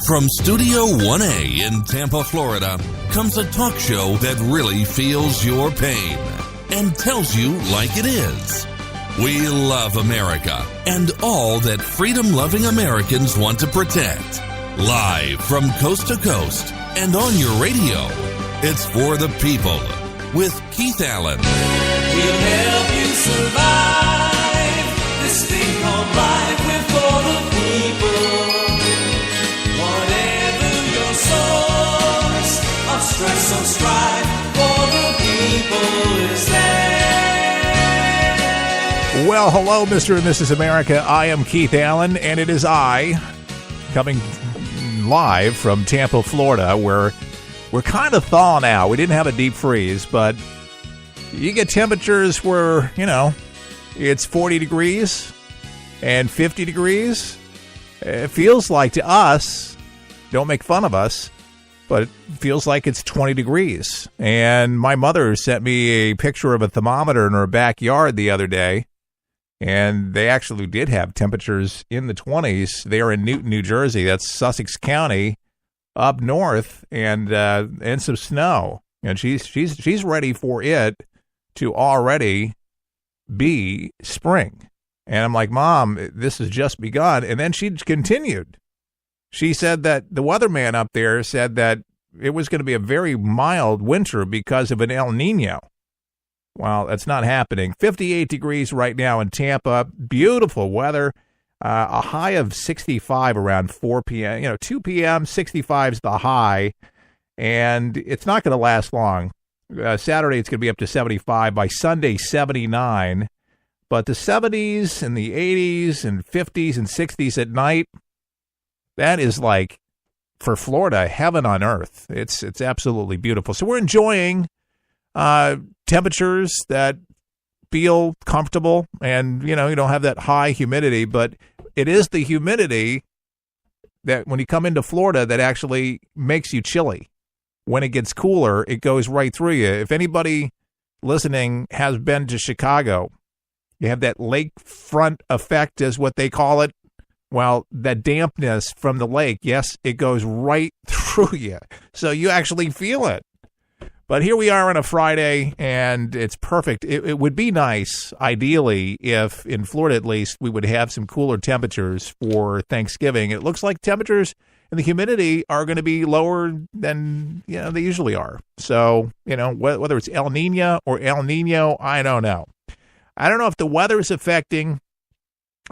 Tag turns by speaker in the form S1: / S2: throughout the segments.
S1: From Studio 1A in Tampa, Florida, comes a talk show that really feels your pain and tells you like it is. We love America and all that freedom-loving Americans want to protect. Live from coast to coast and on your radio, it's For the People with Keith Allen.
S2: We'll help you survive this thing called life. We're for the people. Whatever your source of stress or strife, for the people is there.
S3: Well, hello, Mr. and Mrs. America. I am Keith Allen, and it is I, coming live from Tampa, Florida, where we're kind of thawing out. We didn't have a deep freeze, but you get temperatures where, it's 40 degrees and 50 degrees. It feels like to us, don't make fun of us, but it feels like it's 20 degrees. And my mother sent me a picture of a thermometer in her backyard the other day, and they actually did have temperatures in the 20s. They are in Newton, New Jersey. That's Sussex County up north, and some snow. And she's ready for it to already be spring. And I'm like, Mom, this has just begun. And then she continued. She said that the weatherman up there said that it was going to be a very mild winter because of an El Nino. Well, that's not happening. 58 degrees right now in Tampa. Beautiful weather. A high of 65 around 4 p.m. 2 p.m., 65 is the high. And it's not going to last long. Saturday, it's going to be up to 75. By Sunday, 79. But the 70s and the 80s and 50s and 60s at night, that is like, for Florida, heaven on earth. It's absolutely beautiful. So we're enjoying temperatures that feel comfortable, and, you don't have that high humidity, but it is the humidity that when you come into Florida that actually makes you chilly. When it gets cooler, it goes right through you. If anybody listening has been to Chicago, you have that lakefront effect is what they call it. Well, that dampness from the lake, yes, it goes right through you. So you actually feel it. But here we are on a Friday, and it's perfect. It would be nice, ideally, if in Florida at least, we would have some cooler temperatures for Thanksgiving. It looks like temperatures and the humidity are going to be lower than they usually are. So, whether it's El Nino or El Nino, I don't know. I don't know if the weather is affecting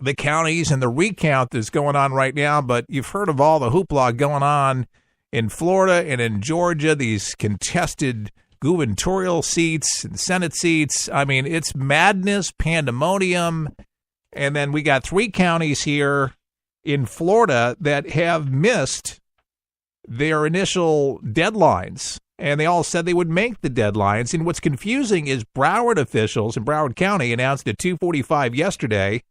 S3: the counties and the recount that's going on right now, but you've heard of all the hoopla going on in Florida and in Georgia, these contested gubernatorial seats and Senate seats. I mean, it's madness, pandemonium. And then we got 3 counties here in Florida that have missed their initial deadlines. And they all said they would make the deadlines. And what's confusing is Broward officials in Broward County announced at 2:45 yesterday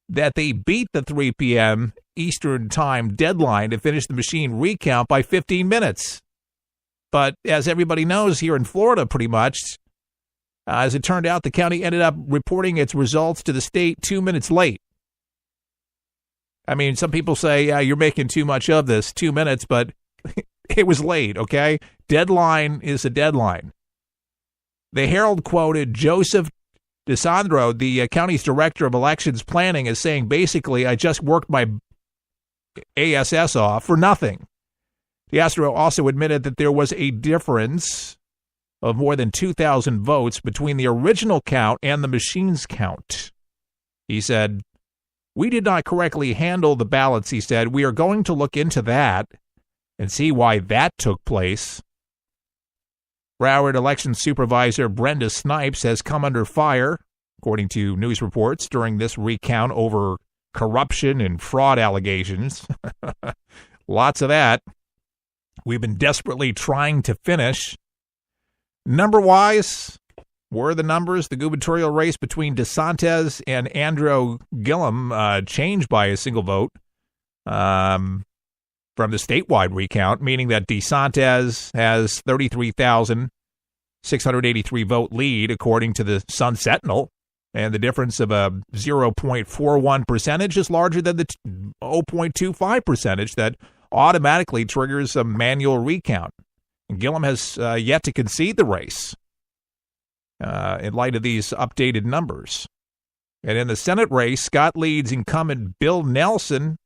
S3: that they beat the 3 p.m. Eastern time deadline to finish the machine recount by 15 minutes. But as everybody knows here in Florida pretty much, as it turned out, the county ended up reporting its results to the state 2 minutes late. I mean, some people say, yeah, you're making too much of this, 2 minutes, but it was late, okay? Deadline is a deadline. The Herald quoted Joseph DeSandro, the county's director of elections planning, as saying, basically, I just worked my ASS off for nothing. DeSandro also admitted that there was a difference of more than 2,000 votes between the original count and the machine's count. He said, we did not correctly handle the ballots, he said. We are going to look into that and see why that took place. Broward election supervisor Brenda Snipes has come under fire, according to news reports, during this recount over corruption and fraud allegations. Lots of that. We've been desperately trying to finish. Number-wise, were the numbers, the gubernatorial race between DeSantis and Andrew Gillum changed by a single vote from the statewide recount, meaning that DeSantis has 33,683 vote lead, according to the Sun Sentinel, and the difference of a 0.41 percentage is larger than the 0.25 percentage that automatically triggers a manual recount. And Gillum has yet to concede the race in light of these updated numbers. And in the Senate race, Scott leads incumbent Bill Nelson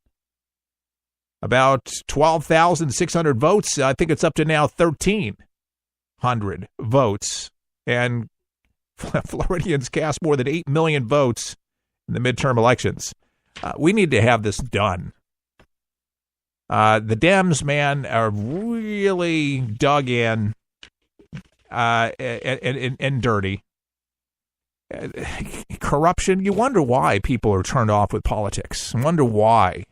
S3: about 12,600 votes. I think it's up to now 1,300 votes. And Floridians cast more than 8 million votes in the midterm elections. We need to have this done. The Dems, man, are really dug in and dirty. Corruption, you wonder why people are turned off with politics. I wonder why.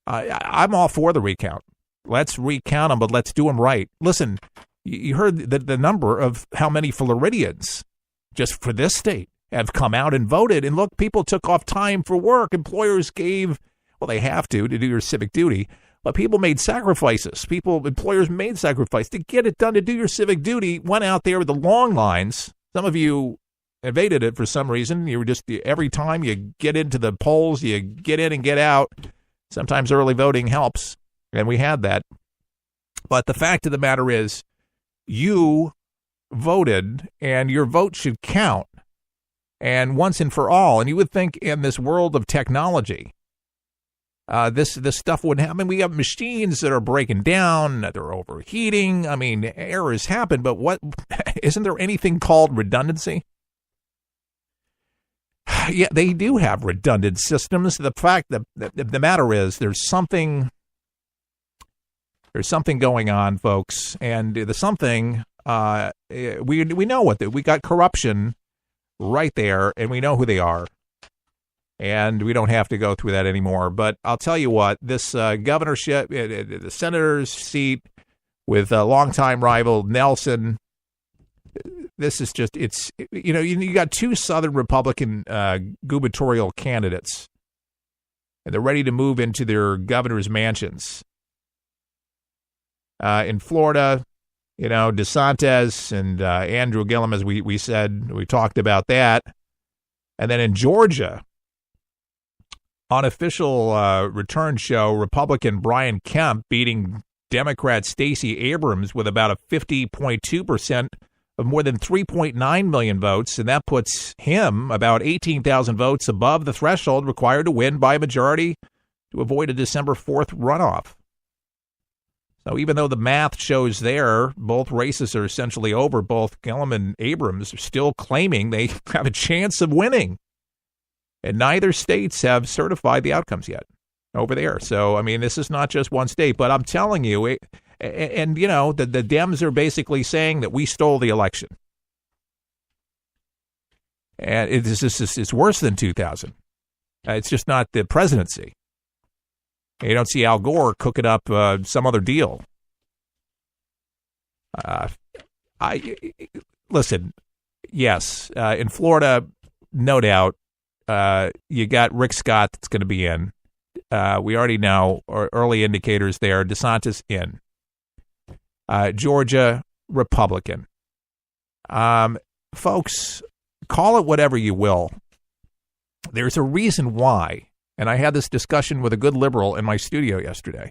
S3: I'm all for the recount. Let's recount them, but let's do them right. Listen, you heard the number of how many Floridians, just for this state, have come out and voted. And look, people took off time for work. Employers gave, well, they have to do your civic duty, but people made sacrifices. Employers made sacrifices to get it done, to do your civic duty, went out there with the long lines. Some of you evaded it for some reason. You were just, every time you get into the polls, you get in and get out. Sometimes early voting helps, and we had that. But the fact of the matter is, you voted, and your vote should count, and once and for all. And you would think in this world of technology, this stuff wouldn't happen. We have machines that are breaking down, that are overheating. I mean, errors happen, but what isn't there anything called redundancy? Yeah, they do have redundant systems. The fact that the matter is, there's something going on, folks, and the something we know what we got corruption right there, and we know who they are, and we don't have to go through that anymore. But I'll tell you what, this governorship, the senator's seat with a longtime rival Nelson. This is just, you got two Southern Republican gubernatorial candidates, and they're ready to move into their governor's mansions. In Florida, DeSantis and Andrew Gillum, as we said, we talked about that. And then in Georgia, on official return show, Republican Brian Kemp beating Democrat Stacey Abrams with about a 50.2% of more than 3.9 million votes, and that puts him about 18,000 votes above the threshold required to win by a majority to avoid a December 4th runoff. So even though the math shows there, both races are essentially over, both Gillum and Abrams are still claiming they have a chance of winning. And neither states have certified the outcomes yet over there. So, I mean, this is not just one state, but I'm telling you, the Dems are basically saying that we stole the election. And it's worse than 2000. It's just not the presidency. You don't see Al Gore cooking up some other deal. Listen, yes, in Florida, no doubt, you got Rick Scott that's going to be in. We already know, or early indicators there, DeSantis in. Georgia, Republican. Folks, call it whatever you will. There's a reason why. And I had this discussion with a good liberal in my studio yesterday.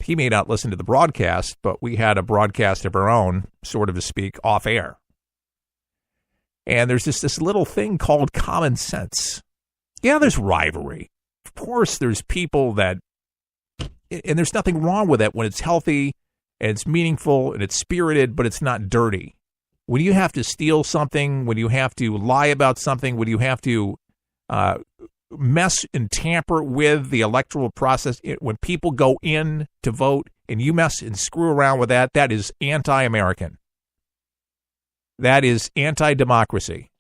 S3: He may not listen to the broadcast, but we had a broadcast of our own, sort of to speak, off air. And there's just this little thing called common sense. Yeah, there's rivalry. Of course, there's people that, and there's nothing wrong with it when it's healthy and it's meaningful and it's spirited, but it's not dirty. When you have to steal something, when you have to lie about something, when you have to mess and tamper with the electoral process, when people go in to vote and you mess and screw around with that, that is anti-American. That is anti-democracy.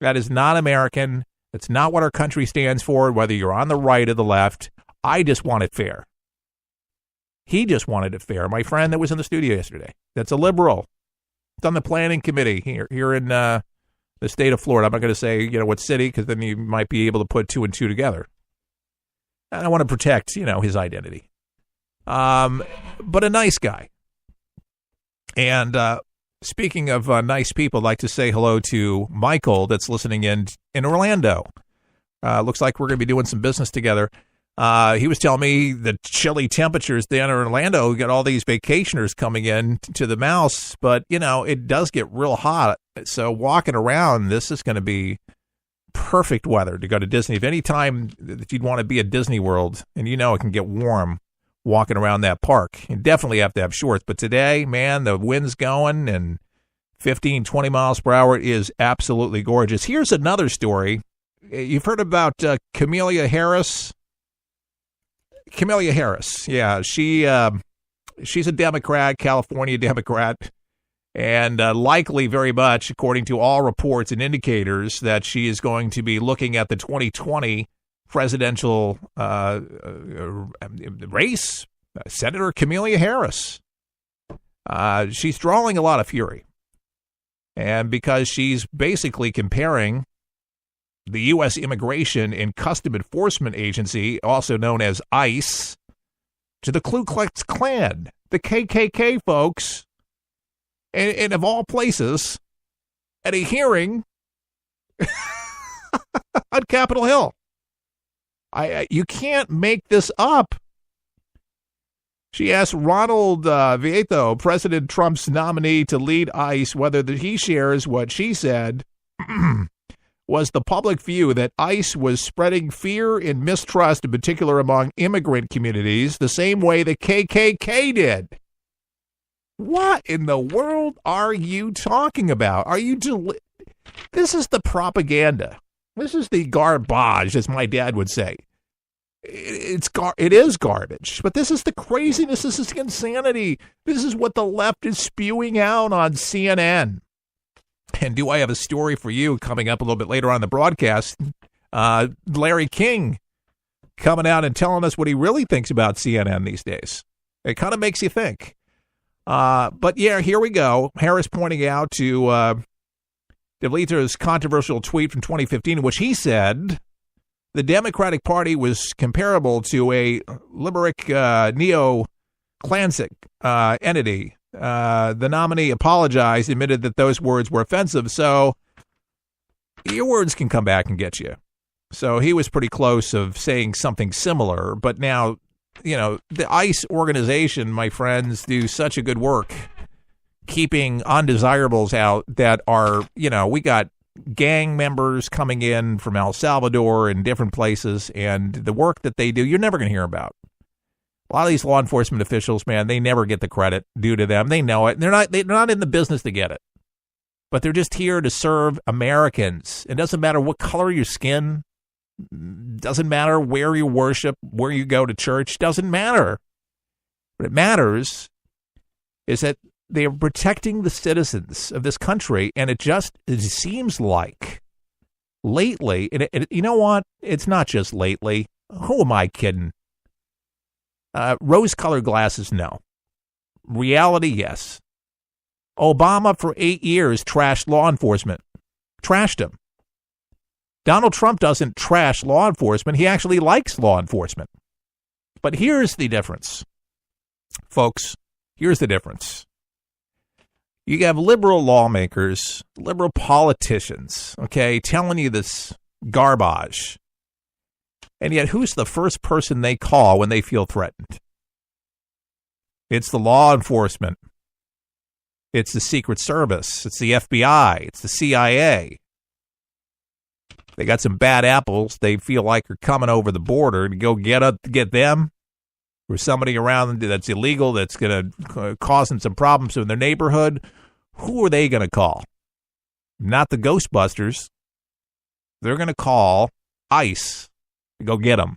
S3: That is not American. That's not what our country stands for, whether you're on the right or the left. I just want it fair. He just wanted it fair. My friend that was in the studio yesterday, that's a liberal. It's on the planning committee here in the state of Florida. I'm not going to say, what city, because then you might be able to put two and two together. And I want to protect, his identity. But a nice guy. And speaking of nice people, I'd like to say hello to Michael that's listening in Orlando. Looks like we're going to be doing some business together. He was telling me the chilly temperatures down in Orlando. We got all these vacationers coming in to the mouse, but it does get real hot. So walking around, this is going to be perfect weather to go to Disney. If any time that you'd want to be at Disney World, and it can get warm walking around that park, you definitely have to have shorts. But today, man, the wind's going and 15, 20 miles per hour is absolutely gorgeous. Here's another story. You've heard about Kamala Harris? Kamala Harris, yeah, she's a Democrat, California Democrat, and likely very much, according to all reports and indicators, that she is going to be looking at the 2020 presidential race. Senator Kamala Harris. She's drawing a lot of fury, and because she's basically comparing the U.S. Immigration and Custom Enforcement Agency, also known as ICE, to the Ku Klux Klan, the KKK, folks. And of all places, at a hearing on Capitol Hill. You can't make this up. She asked Ronald Vieto, President Trump's nominee to lead ICE, whether he shares what she said was the public view that ICE was spreading fear and mistrust, in particular among immigrant communities, the same way the KKK did. What in the world are you talking about? This is the propaganda. This is the garbage, as my dad would say. It is garbage, but this is the craziness. This is the insanity. This is what the left is spewing out on CNN. And do I have a story for you coming up a little bit later on in the broadcast? Larry King coming out and telling us what he really thinks about CNN these days. It kind of makes you think. But yeah, here we go. Harris pointing out to DeVito's controversial tweet from 2015, in which he said the Democratic Party was comparable to a Limerick neo-Klansik entity. The nominee apologized, admitted that those words were offensive. So your words can come back and get you. So he was pretty close of saying something similar. But now, the ICE organization, my friends, do such a good work keeping undesirables out that are, we got gang members coming in from El Salvador and different places. And the work that they do, you're never going to hear about. A lot of these law enforcement officials, man, they never get the credit due to them. They know it. They're not in the business to get it. But they're just here to serve Americans. It doesn't matter what color your skin. Doesn't matter where you worship, where you go to church. Doesn't matter. What it matters is that they are protecting the citizens of this country. And it seems like lately, and you know what? It's not just lately. Who am I kidding? Rose-colored glasses, no. Reality, yes. Obama, for 8 years, trashed law enforcement. Trashed him. Donald Trump doesn't trash law enforcement. He actually likes law enforcement. But here's the difference. Folks, here's the difference. You have liberal lawmakers, liberal politicians, okay, telling you this garbage. And yet, who's the first person they call when they feel threatened? It's the law enforcement. It's the Secret Service. It's the FBI. It's the CIA. They got some bad apples they feel like are coming over the border to go get them, or somebody around that's illegal that's going to cause them some problems in their neighborhood. Who are they going to call? Not the Ghostbusters. They're going to call ICE. Go get them.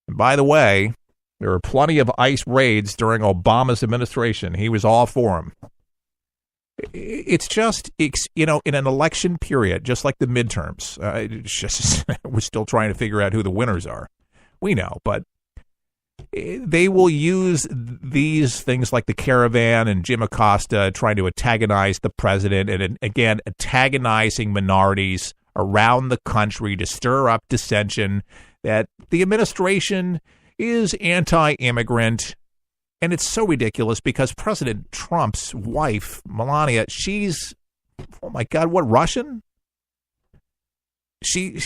S3: And by the way, there were plenty of ICE raids during Obama's administration. He was all for them. It's just, in an election period, just like the midterms, we're still trying to figure out who the winners are. We know, but they will use these things like the caravan and Jim Acosta trying to antagonize the president and, again, antagonizing minorities around the country to stir up dissension, that the administration is anti-immigrant. And it's so ridiculous because President Trump's wife, Melania, she's, oh my God, what, Russian? She